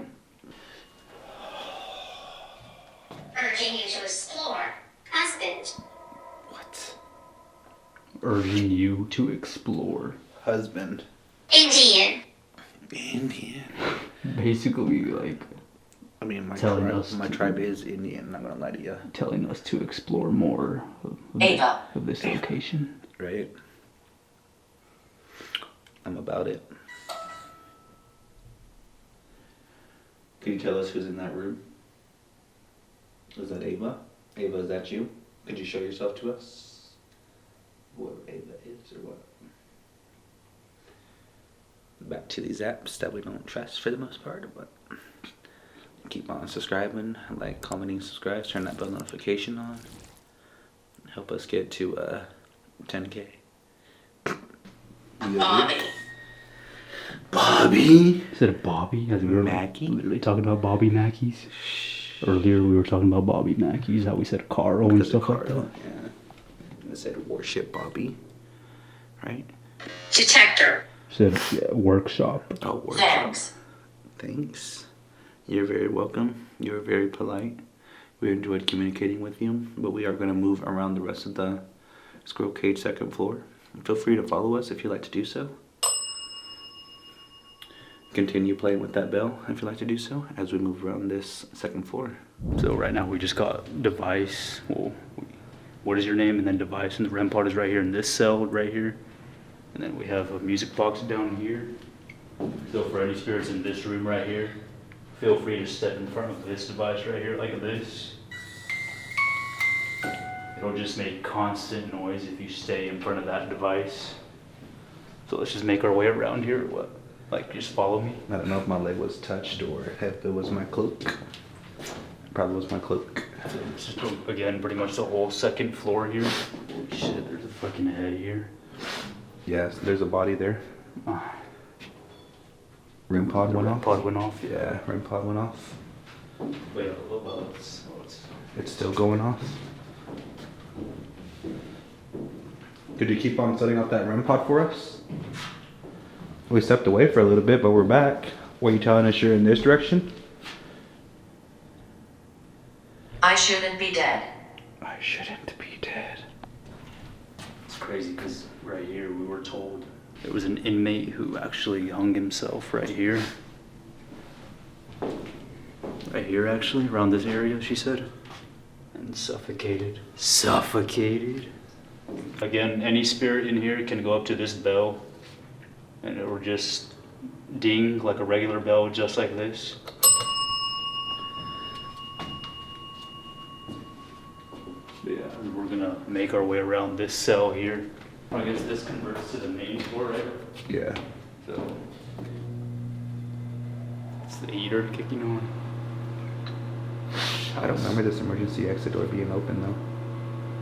Urging you to explore. Husband. What? Urging you to explore. Husband. Indian. Indian. Basically, like, I mean, Telling us my to- tribe is Indian, not gonna lie to you. telling us to explore more Ava. of this location. Right? I'm about it. Can you tell us who's in that room? Is that Ava? Ava, is that you? Could you show yourself to us? Whoever Ava is or what? Back to these apps that we don't trust for the most part, but keep on subscribing, like, commenting, subscribe, turn that bell notification on. Help us get to 10K. Bobby. Bobby? Is it Bobby? As we were Mackie? literally talking about Bobby Mackies. Earlier we were talking about Bobby Mackies, how we said Carl and stuff like that. Yeah. It said Warship Bobby, right? Detector. Said workshop. Oh, workshop. Thanks. Thanks. You're very welcome. You're very polite. We enjoyed communicating with you, but we are going to move around the rest of the Squirrel Cage second floor. Feel free to follow us if you'd like to do so. Continue playing with that bell if you'd like to do so as we move around this second floor. So right now we just got device. Well, what is your name? And then device, and the REM pod is right here in this cell right here. And then we have a music box down here. So for any spirits in this room right here, feel free to step in front of this device right here like this. It'll just make constant noise if you stay in front of that device. So let's just make our way around here or what? Like, just follow me. I don't know if my leg was touched or if it was my cloak. Probably was my cloak. So it's just, again, pretty much the whole second floor here. Holy shit, there's a fucking head here. Yes, there's a body there. REM pod went REM off? pod went off. Yeah, REM pod went off. Wait, It's still going off. Could you keep on setting up that REM pod for us? We stepped away for a little bit, but we're back. Were you telling us you're in this direction? I shouldn't be dead. I shouldn't be dead. It's crazy because right here we were told there was an inmate who actually hung himself right here. Right here, actually, around this area, she said. And suffocated. Suffocated. Again, any spirit in here can go up to this bell and it will just ding like a regular bell, just like this. Yeah, and we're gonna make our way around this cell here. I guess this converts to the main floor, right? Yeah. So it's the heater kicking on. I don't remember this emergency exit door being open though.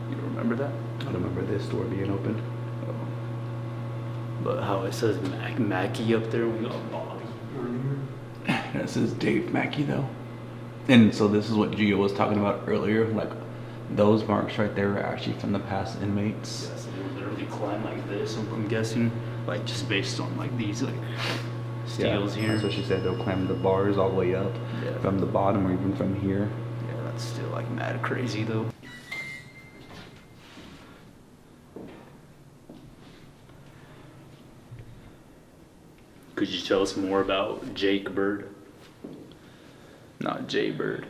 You remember that? I don't remember this door being open. But how it says Mackie up there, we got Bobby earlier. This is Dave Mackey though. And so this is what Gio was talking about earlier, like those marks right there are actually from the past inmates. Yeah, so they would literally climb like this, I'm guessing, like just based on like these like steels here. That's what she said, they'll climb the bars all the way up from the bottom or even from here. Yeah, that's still like mad crazy though. Could you tell us more about Jake Bird? Not Jay Bird.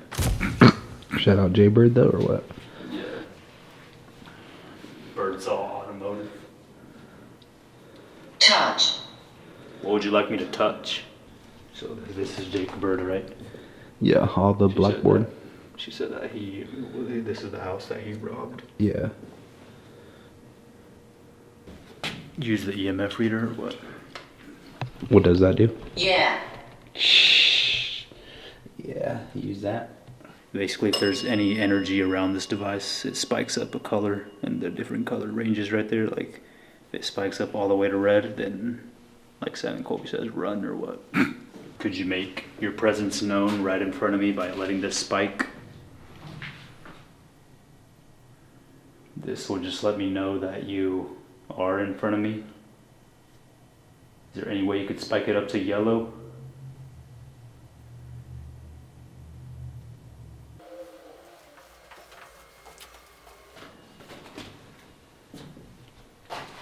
Shout out Jay Bird though, or what? Yeah. Bird's all automotive. Touch. What would you like me to touch? So this is Jake Bird, right? Yeah, all the blackboard. She said that this is the house that he robbed. Yeah. Use the EMF reader or what? What does that do? Yeah. Yeah, use that. Basically, if there's any energy around this device, it spikes up a color, and the different color ranges right there. Like, if it spikes up all the way to red, then, like Simon Colby says, run or what? Could you make your presence known right in front of me by letting this spike? This will just let me know that you are in front of me. Is there any way you could spike it up to yellow?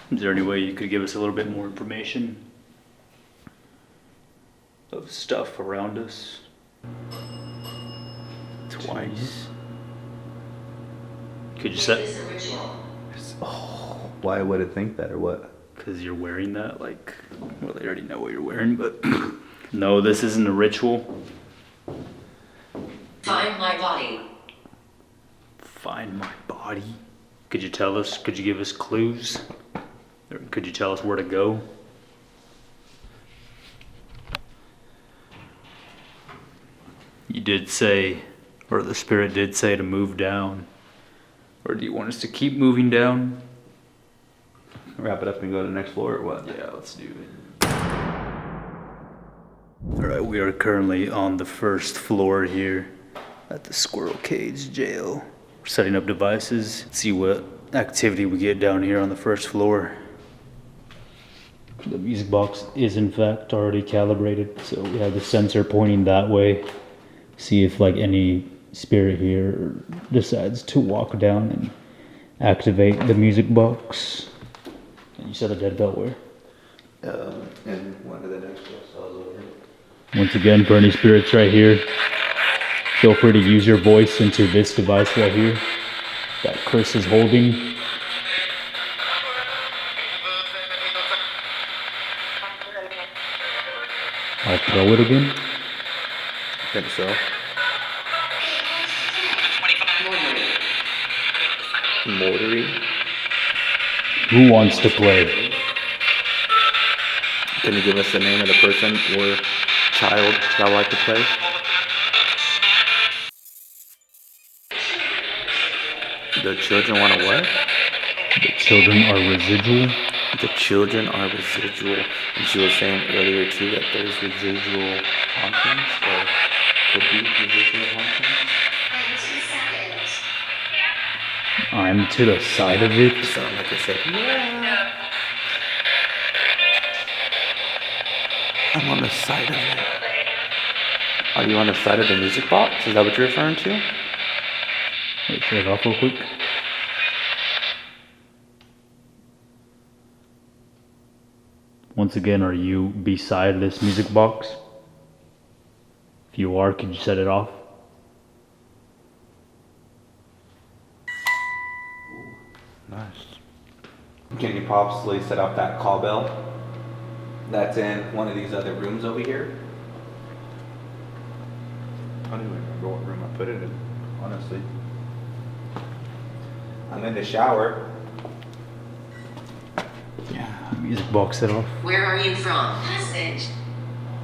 Is there any way you could give us a little bit more information of stuff around us? Twice. Could you set? This is original. Oh, why would it think that or what? Because you're wearing that, like, well, they already know what you're wearing, but no, this isn't a ritual. Find my body. Find my body. Could you tell us? Could you give us clues? Or could you tell us where to go? You did say, or the spirit did say to move down. Or do you want us to keep moving down? Wrap it up and go to the next floor or what? Yeah, let's do it. Alright, we are currently on the first floor here at the Squirrel Cage Jail. We're setting up devices, see what activity we get down here on the first floor. The music box is in fact already calibrated, so we have the sensor pointing that way. See if like any spirit here decides to walk down and activate the music box. And you said the dead belt where? And one of the next cells over. Once again, for any spirits right here, feel free to use your voice into this device right here that Chris is holding. I'll throw it again. I think so. Motory. Who wants to play? Can you give us the name of the person or child that would like to play? The children want to what? The children are residual. The children are residual, and she was saying earlier too that there's residual hauntings, or could be residual hauntings. I'm to the side of it. It sounded like it said, yeah. I'm on the side of it. Are you on the side of the music box? Is that what you're referring to? Wait, shut it off real quick. Once again, are you beside this music box? If you are, could you set it off? Nice. Can you possibly set up that call bell that's in one of these other rooms over here? I don't even remember what room I put it in, honestly. I'm in the shower. Yeah, music box set off. Where are you from? Passage.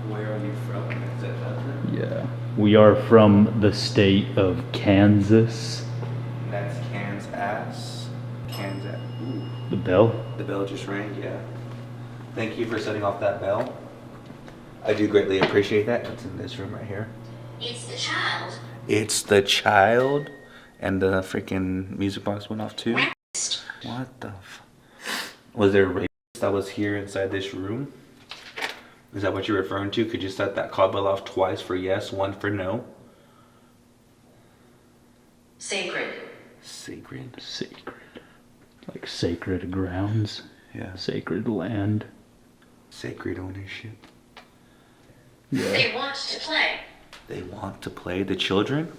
Where are you from? Is that nothing? Yeah. We are from the state of Kansas. That's Can's ass. Can's ass. Ooh. The bell? The bell just rang, yeah. Thank you for setting off that bell. I do greatly appreciate that. It's in this room right here. It's the child. It's the child, and the freaking music box went off too. Rapist. What the Was there a rapist that was here inside this room? Is that what you're referring to? Could you set that call bell off twice for yes, one for no? Sacred. Sacred? Sacred. Like sacred grounds. Yeah. Sacred land. Sacred ownership. Yeah. They want to play. They want to play, the children?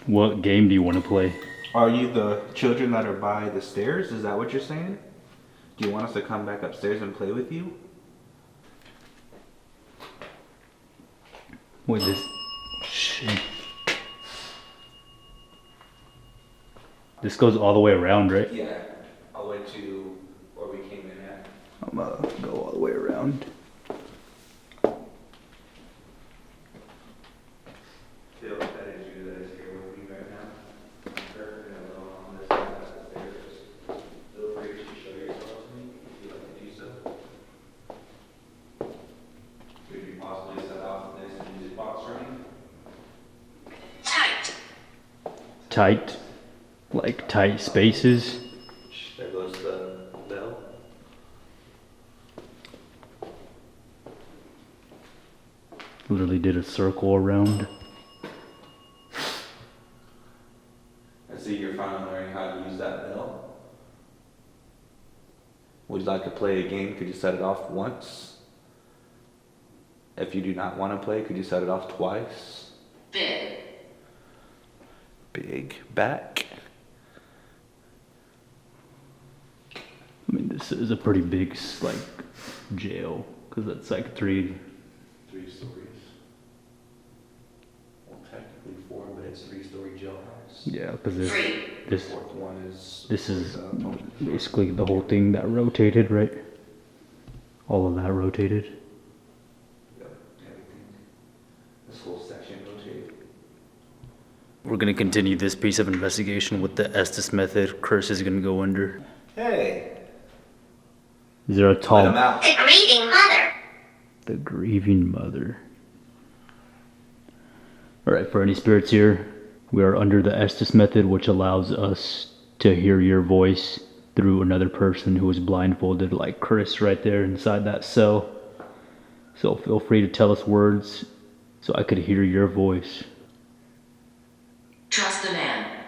What game do you want to play? Are you the children that are by the stairs? Is that what you're saying? Do you want us to come back upstairs and play with you? Wait, this... Shit. This goes all the way around, right? Yeah, all the way to where we came in at. I'm gonna go all the way around. Feel that is you that is here with me right now. I'm perfectly alone on this side of the stairs. Feel free to show yourself to me if you'd like to do so. Could you possibly set off this music box for me? Tight. Tight. Like tight spaces. There goes the bell. Literally did a circle around. I see you're finally learning how to use that bell. Would you like to play a game? Could you set it off once? If you do not want to play, could you set it off twice? Big. Big back. I mean, this is a pretty big, like, jail. Because that's like three stories. Well, technically 4, but it's 3-story jailhouse. Yeah, because Free. this Fourth one is. this is basically the whole thing that rotated, right? All of that rotated. Yep, everything. This whole section rotated. We're gonna continue this piece of investigation with the Estes method. Chris is gonna go under. Hey, Is there a let him tall? out. The grieving mother. The grieving mother. All right, for any spirits here, we are under the Estes method, which allows us to hear your voice through another person who is blindfolded, like Chris right there inside that cell. So feel free to tell us words so I could hear your voice. Trust the man.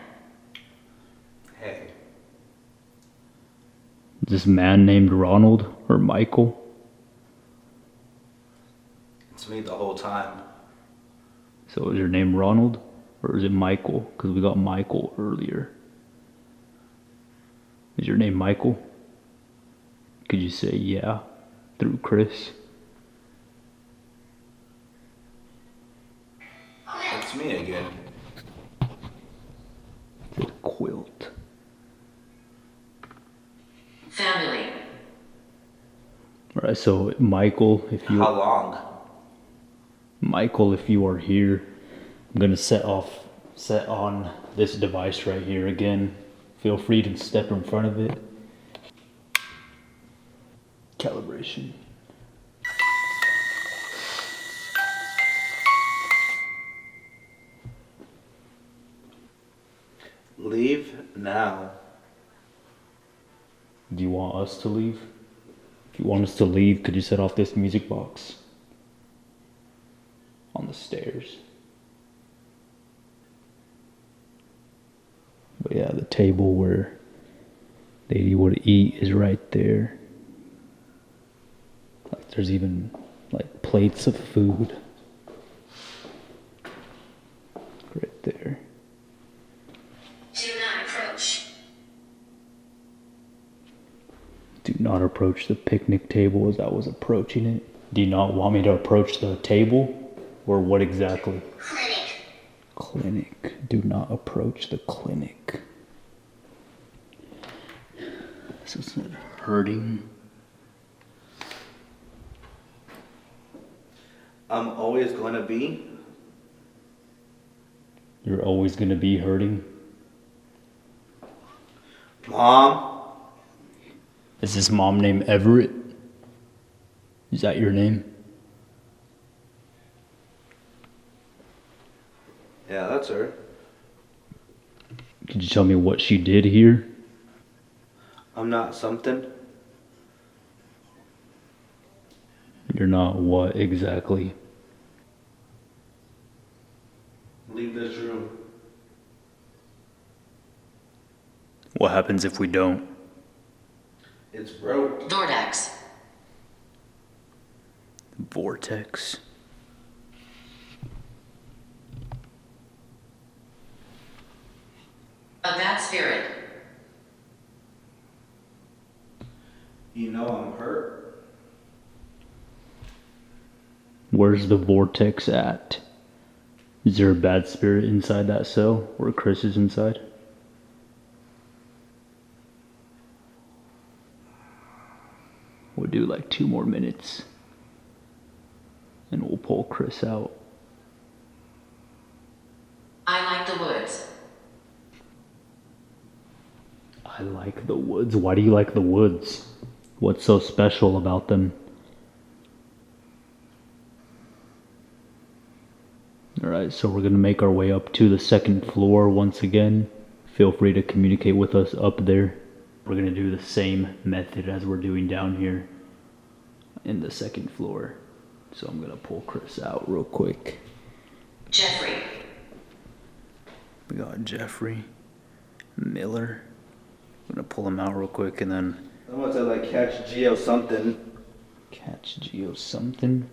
Hey, Is this man named Ronald or Michael? it's me the whole time. So is your name Ronald or is it Michael? Because we got Michael earlier. Is your name Michael? Could you say yeah through Chris? It's me again. It's a quilt. Family. Alright, so Michael, if How you long? are here, I'm gonna set on this device right here again. Feel free to step in front of it. vibration. Leave now. Do you want us to leave? If you want us to leave, could you set off this music box on the stairs? But yeah, the table where Lady would eat is right there. Like there's even like plates of food right there. Do not approach. Do not approach the picnic table as I was approaching it. Do you not want me to approach the table? Or what exactly? Clinic. Clinic. Do not approach the clinic. So it's not hurting. I'm always going to be. You're always going to be hurting. Mom. Is this mom named Everett? Is that your name? Yeah, that's her. Could you tell me what she did here? I'm not something. You're not what exactly? Leave this room. What happens if we don't? It's broke. Vortex. Vortex. A bad spirit. You know I'm hurt. Where's the vortex at? Is there a bad spirit inside that cell where Chris is inside? We'll do like 2 more minutes and we'll pull Chris out. I like the woods. I like the woods. Why do you like the woods? What's so special about them? Alright, so we're gonna make our way up to the 2nd floor once again. Feel free to communicate with us up there. We're gonna do the same method as we're doing down here in the 2nd floor. So I'm gonna pull Chris out real quick. Jeffrey. We got Jeffrey Miller. I'm gonna pull him out real quick and then I'm gonna say like catch Geo something. catch Geo something.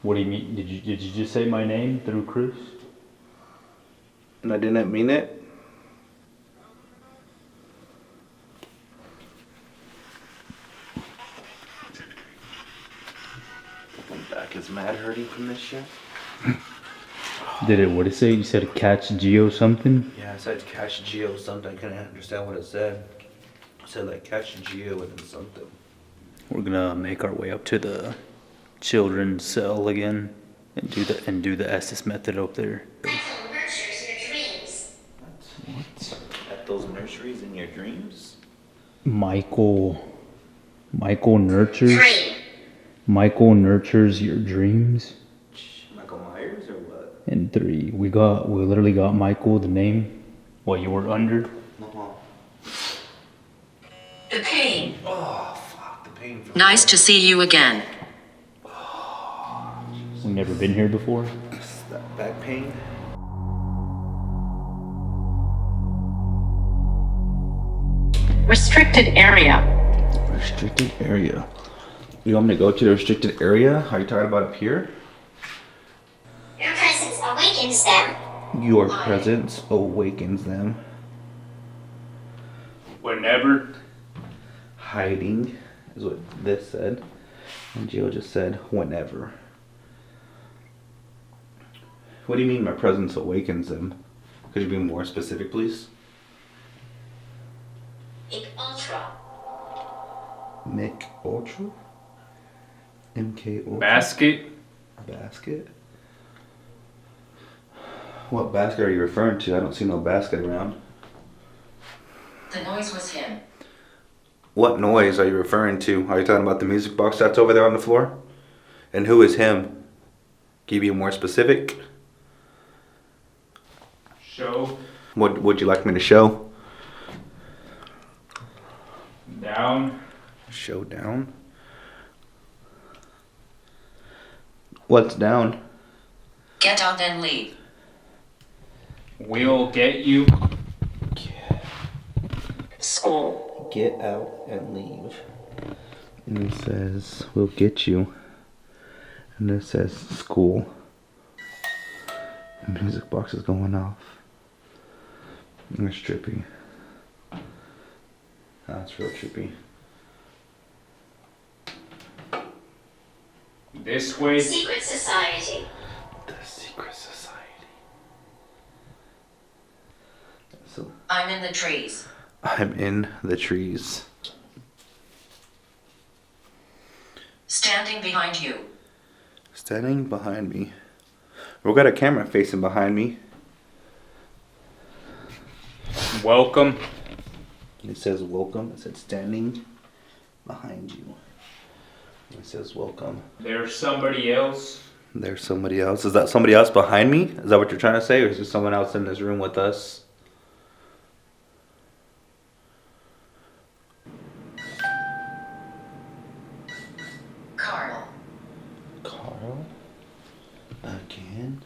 What do you mean? Did you just say my name through Chris? And I didn't mean it. My back is mad hurting from this shit. Did it? What did it say? You said catch Geo something? Yeah, I said catch Geo something. I couldn't understand what it said. I said like catch Geo and then something. We're gonna make our way up to the children's cell again and do the Estes method up there. Michael nurtures your dreams. What? At those nurseries in your dreams? Michael nurtures. 3. Michael nurtures your dreams. Michael Myers or what? And 3, we literally got Michael, the name, what you were under. Uh-huh. The pain. Oh, fuck, the pain from Nice to see you again. We've never been here before. That back pain. Restricted area. Restricted area. You want me to go to the restricted area? Are you talking about up here? Your presence awakens them. Your presence awakens them. Whenever. Hiding is what this said. And Gio just said whenever. What do you mean my presence awakens them? Could you be more specific, please? Big Ultra. Mick Ultra? MK Ultra? Basket. Basket? What basket are you referring to? I don't see no basket around. The noise was him. What noise are you referring to? Are you talking about the music box that's over there on the floor? And who is him? Can you be more specific? Show. What would you like me to show? Down. Show down? What's down? Get out and leave. We'll get you. School. Get out and leave. And it says, we'll get you. And it says, school. The music box is going off. That's trippy. That's real trippy. This way. Secret society. The secret society. So, I'm in the trees. I'm in the trees. Standing behind you. Standing behind me. We've got a camera facing behind me. Welcome. It says welcome. It said standing behind you. It says welcome. There's somebody else. There's somebody else. Is that somebody else behind me? Is that what you're trying to say? Or is there someone else in this room with us? Carl. Carl? Again?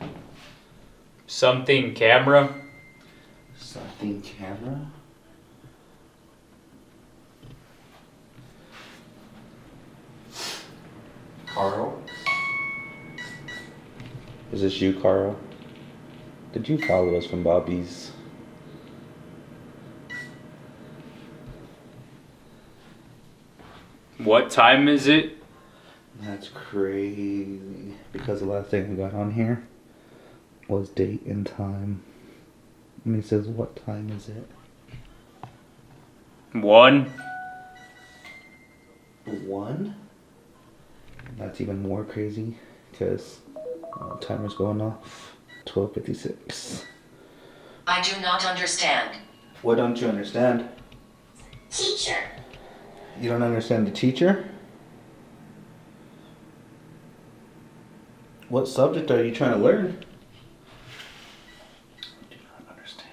Something camera. Something camera? Carl? Is this you, Carl? Did you follow us from Bobby's? What time is it? That's crazy. Because the last thing we got on here was date and time. And he says, what time is it? 1. 1? That's even more crazy because timer's going off. 12:56. I do not understand. What don't you understand? Teacher. You don't understand the teacher? What subject are you trying to learn? I do not understand.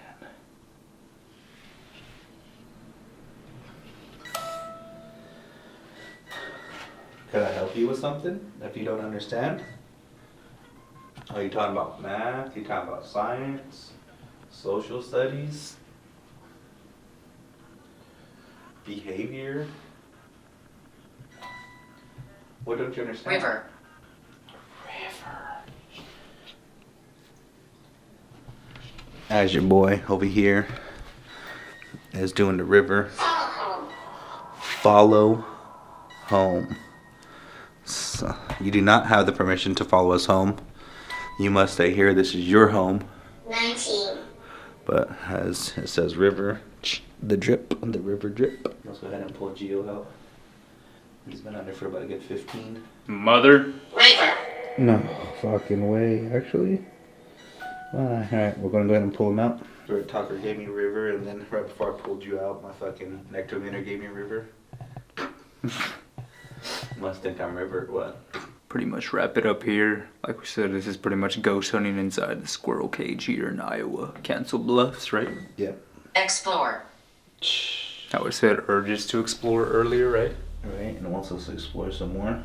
Could I help you with something if you don't understand? Are you talking about math? Are you talking about science? Social studies? Behavior? What don't you understand? River. As your boy over here is doing the river. Follow home. So, you do not have the permission to follow us home. You must stay here. This is your home. 19. But as it says river, the river drip. Let's go ahead and pull Gio out. He's been under for about a good 15. Mother. River. No fucking way, actually. Alright, we're gonna go ahead and pull him out. Tucker gave me river, and then right before I pulled you out, my fucking nectarinator gave me river. Must think I'm river, what? Pretty much wrap it up here. Like we said, this is pretty much ghost hunting inside the Squirrel Cage here in Iowa. Council Bluffs, right? Yeah. Explore. How I said urges to explore earlier, right? Right, and also to explore some more.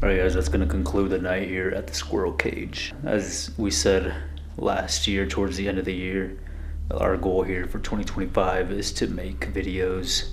Alright guys, that's going to conclude the night here at the Squirrel Cage. As we said last year, towards the end of the year, our goal here for 2025 is to make videos,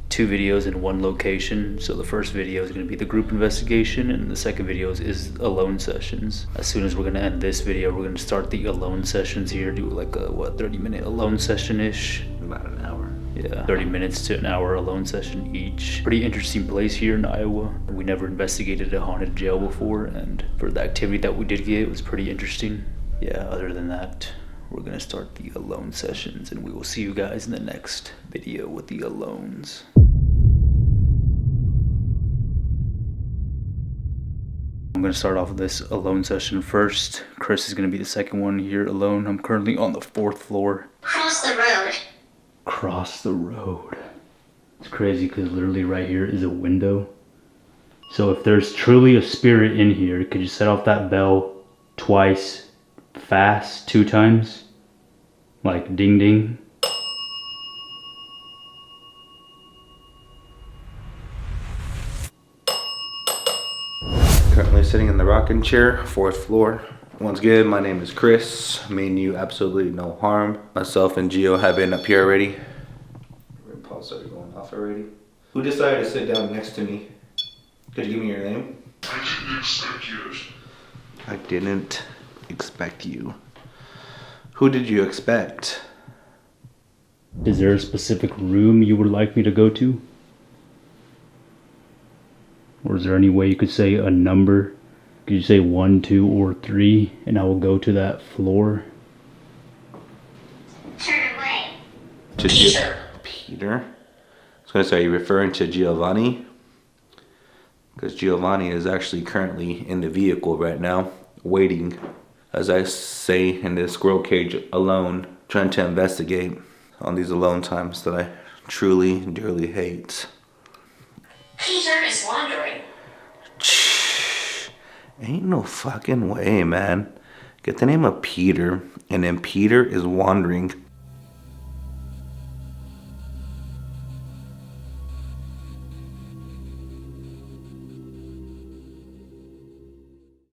2 videos in one location. So the first video is going to be the group investigation, and the second video is alone sessions. As soon as we're going to end this video, we're going to start the alone sessions here, do like a 30-minute alone session-ish. About an hour. Yeah, 30 minutes to an hour alone session each. Pretty interesting place here in Iowa. We never investigated a haunted jail before, and for the activity that we did get, it was pretty interesting. Yeah, other than that, we're gonna start the alone sessions, and we will see you guys in the next video with the alones. I'm gonna start off with this alone session first. Chris is gonna be the second one here alone. I'm currently on the 4th floor. Cross the road. Cross the road. It's crazy because literally right here is a window. So if there's truly a spirit in here, could you set off that bell twice, fast, 2 times? Like ding ding. Currently sitting in the rocking chair, 4th floor. Once again, my name is Chris. Mean you absolutely no harm. Myself and Gio have been up here already. Pulse started going off already. Who decided to sit down next to me? Could you give me your name? I didn't expect you. I didn't expect you. Who did you expect? Is there a specific room you would like me to go to? Or is there any way you could say a number? Could you say 1, 2, or 3, and I will go to that floor? Turn away. To Peter. Peter? I was going to say, are you referring to Giovanni? Because Giovanni is actually currently in the vehicle right now, waiting, as I say, in the squirrel cage alone, trying to investigate on these alone times that I truly, dearly hate. Peter is wandering. Ain't no fucking way, man. Get the name of Peter, and then Peter is wandering.